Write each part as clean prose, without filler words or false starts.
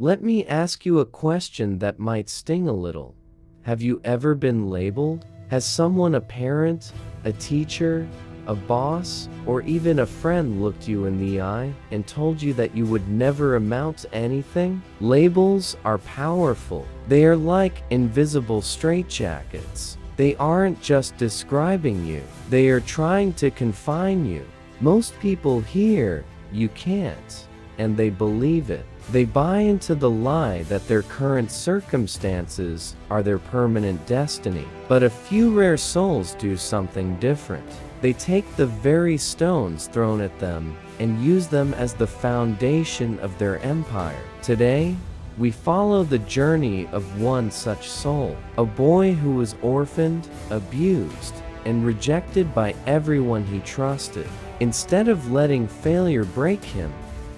Let me ask you a question that might sting a little. Have you ever been labeled? Has someone, a parent, a teacher, a boss, or even a friend looked you in the eye and told you that you would never amount to anything? Labels are powerful. They are like invisible straitjackets. They aren't just describing you, they are trying to confine you. Most people hear, "You can't," and they believe it. They buy into the lie that their current circumstances are their permanent destiny. But a few rare souls do something different. They take the very stones thrown at them and use them as the foundation of their empire. Today, we follow the journey of one such soul, a boy who was orphaned, abused, and rejected by everyone he trusted. Instead of letting failure break him,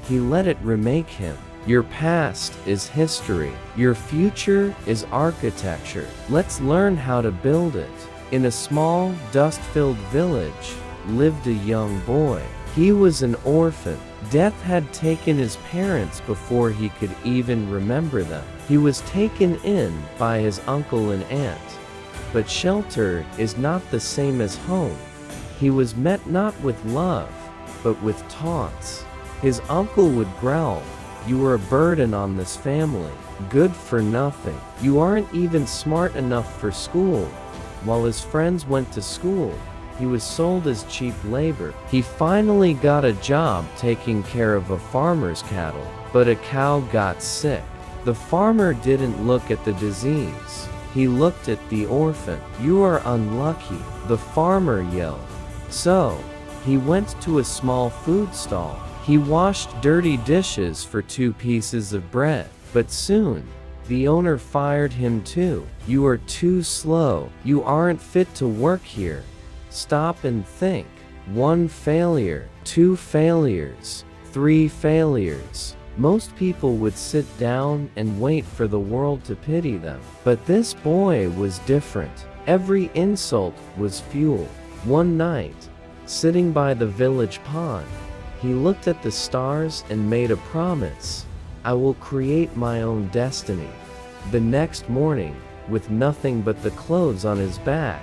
he let it remake him. Your past is history. Your future is architecture. Let's learn how to build it. In a small, dust-filled village, lived a young boy. He was an orphan. Death had taken his parents before he could even remember them. He was taken in by his uncle and aunt. But shelter is not the same as home. He was met not with love, but with taunts. His uncle would growl, "You are a burden on this family. Good for nothing. You aren't even smart enough for school." While his friends went to school, he was sold as cheap labor. He finally got a job taking care of a farmer's cattle, but a cow got sick. The farmer didn't look at the disease. He looked at the orphan. "You are unlucky," the farmer yelled. So, he went to a small food stall. He washed dirty dishes for 2 pieces of bread. But soon, the owner fired him too. "You are too slow. You aren't fit to work here. Stop and think. 1 failure, 2 failures, 3 failures." Most people would sit down and wait for the world to pity them. But this boy was different. Every insult was fuel. One night, sitting by the village pond, he looked at the stars and made a promise. "I will create my own destiny." The next morning, with nothing but the clothes on his back,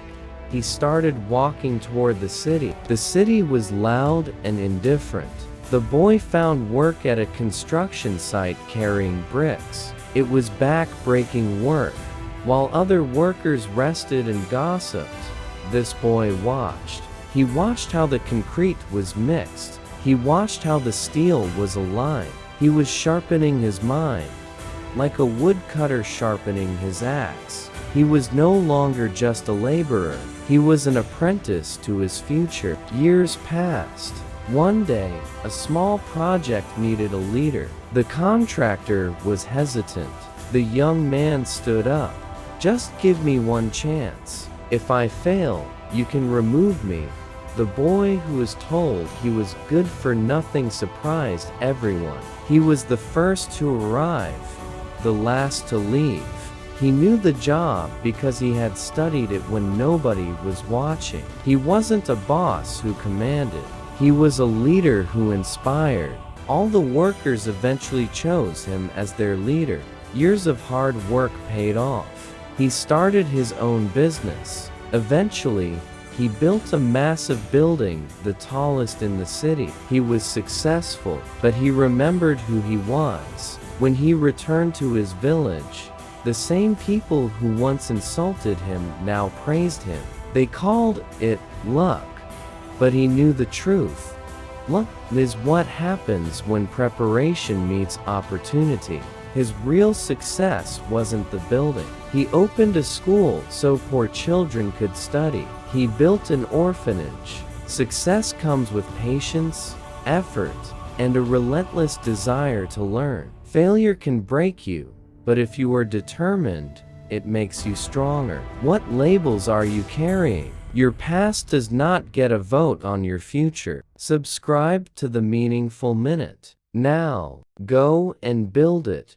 he started walking toward the city. The city was loud and indifferent. The boy found work at a construction site carrying bricks. It was back-breaking work. While other workers rested and gossiped, this boy watched. He watched how the concrete was mixed. He watched how the steel was aligned. He was sharpening his mind, like a woodcutter sharpening his axe. He was no longer just a laborer. He was an apprentice to his future. Years passed. One day, a small project needed a leader. The contractor was hesitant. The young man stood up. "Just give me one chance. If I fail, you can remove me." The boy who was told he was good for nothing surprised everyone. He was the first to arrive, the last to leave. He knew the job because he had studied it when nobody was watching. He wasn't a boss who commanded. He was a leader who inspired. All the workers eventually chose him as their leader. Years of hard work paid off. He started his own business. Eventually, he built a massive building, the tallest in the city. He was successful, but he remembered who he was. When he returned to his village, the same people who once insulted him now praised him. They called it luck, but he knew the truth. Luck is what happens when preparation meets opportunity. His real success wasn't the building. He opened a school so poor children could study. He built an orphanage. Success comes with patience, effort, and a relentless desire to learn. Failure can break you, but if you are determined, it makes you stronger. What labels are you carrying? Your past does not get a vote on your future. Subscribe to the Meaningful Minute. Now, go and build it.